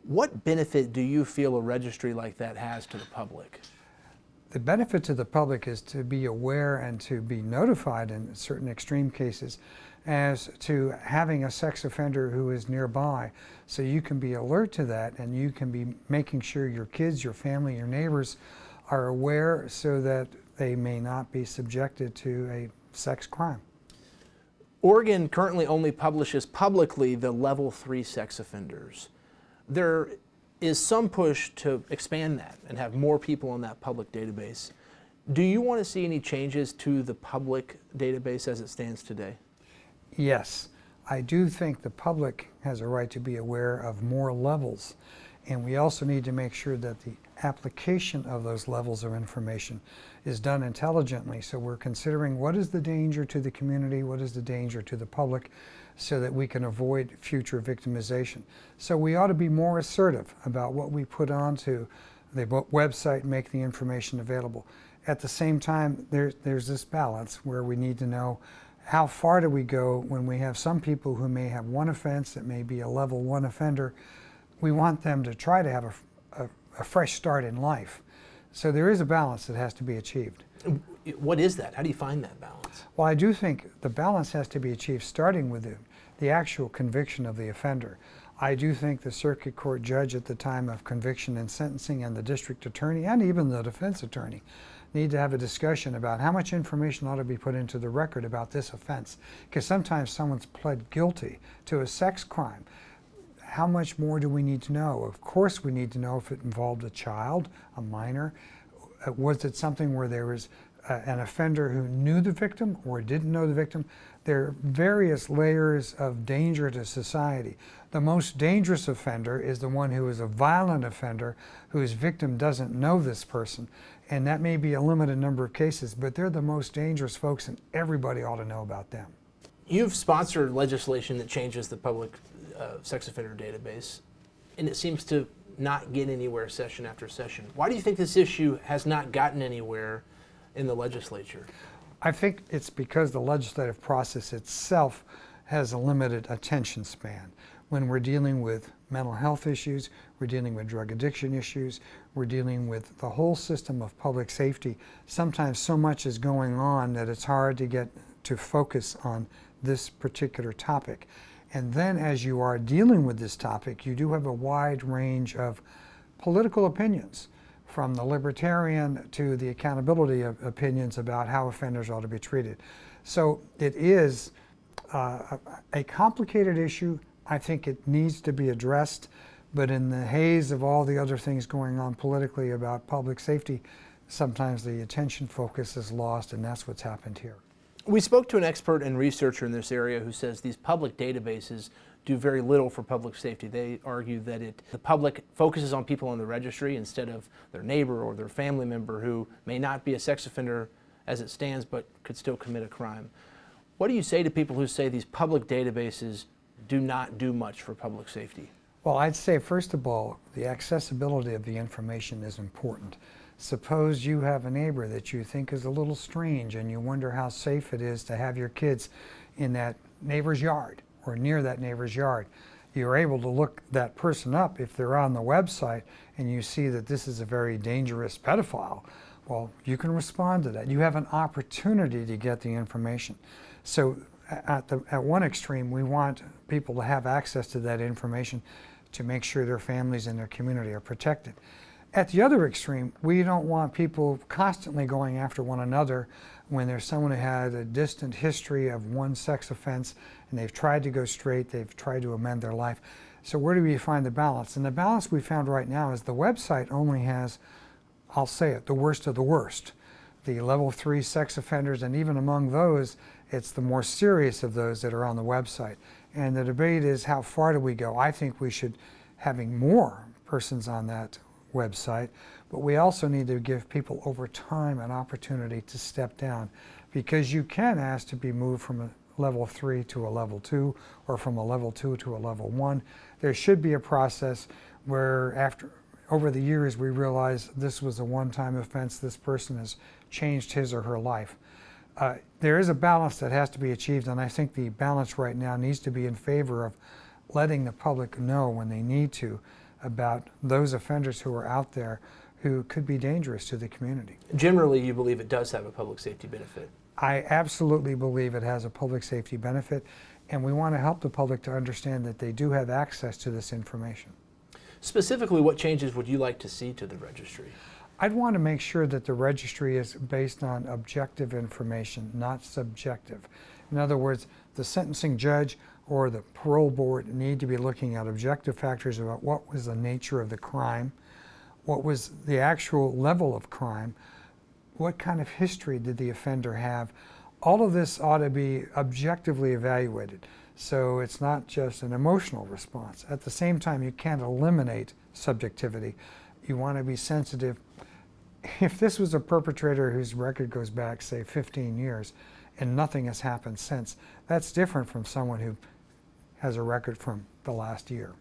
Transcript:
What benefit do you feel a registry like that has to the public? The benefit to the public is to be aware and to be notified in certain extreme cases as to having a sex offender who is nearby, so you can be alert to that and you can be making sure your kids, your family, your neighbors are aware so that they may not be subjected to a sex crime. Oregon currently only publishes publicly the level 3 sex offenders. There is some push to expand that and have more people on that public database. Do you want to see any changes to the public database as it stands today? Yes, I do think the public has a right to be aware of more levels, and we also need to make sure that the application of those levels of information is done intelligently. So we're considering what is the danger to the community, what is the danger to the public, so that we can avoid future victimization. So we ought to be more assertive about what we put onto the website and make the information available. At the same time, there's this balance where we need to know how far do we go when we have some people who may have one offense that may be a level 1 offender. We want them to try to have a fresh start in life. So there is a balance that has to be achieved. What is that? How do you find that balance? Well, I do think the balance has to be achieved starting with the actual conviction of the offender. I do think the circuit court judge at the time of conviction and sentencing and the district attorney and even the defense attorney need to have a discussion about how much information ought to be put into the record about this offense. Because sometimes someone's pled guilty to a sex crime. How much more do we need to know? Of course we need to know if it involved a child, a minor. Was it something where there was an offender who knew the victim or didn't know the victim? There are various layers of danger to society. The most dangerous offender is the one who is a violent offender whose victim doesn't know this person. And that may be a limited number of cases, but they're the most dangerous folks and everybody ought to know about them. You've sponsored legislation that changes the public sex offender database, and it seems to not get anywhere session after session. Why do you think this issue has not gotten anywhere in the legislature? I think it's because the legislative process itself has a limited attention span. When we're dealing with mental health issues, we're dealing with drug addiction issues, we're dealing with the whole system of public safety, sometimes so much is going on that it's hard to get to focus on this particular topic. And then as you are dealing with this topic, you do have a wide range of political opinions, from the libertarian to the accountability of opinions about how offenders ought to be treated. So it is a complicated issue. I think it needs to be addressed, but in the haze of all the other things going on politically about public safety, sometimes the attention focus is lost, and that's what's happened here. We spoke to an expert and researcher in this area who says these public databases do very little for public safety. They argue that the public focuses on people on the registry instead of their neighbor or their family member who may not be a sex offender as it stands but could still commit a crime. What do you say to people who say these public databases do not do much for public safety? Well, I'd say, first of all, the accessibility of the information is important. Suppose you have a neighbor that you think is a little strange and you wonder how safe it is to have your kids in that neighbor's yard or near that neighbor's yard. You're able to look that person up if they're on the website and you see that this is a very dangerous pedophile. Well, you can respond to that. You have an opportunity to get the information. So at one extreme, we want people to have access to that information to make sure their families and their community are protected. At the other extreme, we don't want people constantly going after one another when there's someone who had a distant history of one sex offense and they've tried to go straight, they've tried to amend their life. So where do we find the balance? And the balance we found right now is the website only has, I'll say it, the worst of the worst. The level 3 sex offenders, and even among those, it's the more serious of those that are on the website. And the debate is, how far do we go? I think we should having more persons on that website, but we also need to give people over time an opportunity to step down, because you can ask to be moved from a level 3 to a level 2 or from a level 2 to a level 1. There should be a process where over the years we realize this was a one-time offense, this person has changed his or her life. There is a balance that has to be achieved, and I think the balance right now needs to be in favor of letting the public know when they need to about those offenders who are out there who could be dangerous to the community. Generally, you believe it does have a public safety benefit. I absolutely believe it has a public safety benefit, and we want to help the public to understand that they do have access to this information. Specifically, what changes would you like to see to the registry? I'd want to make sure that the registry is based on objective information, not subjective. In other words, the sentencing judge or the parole board need to be looking at objective factors about what was the nature of the crime, what was the actual level of crime, what kind of history did the offender have. All of this ought to be objectively evaluated, so it's not just an emotional response. At the same time, you can't eliminate subjectivity. You want to be sensitive. If this was a perpetrator whose record goes back, say, 15 years and nothing has happened since, that's different from someone who has a record from the last year.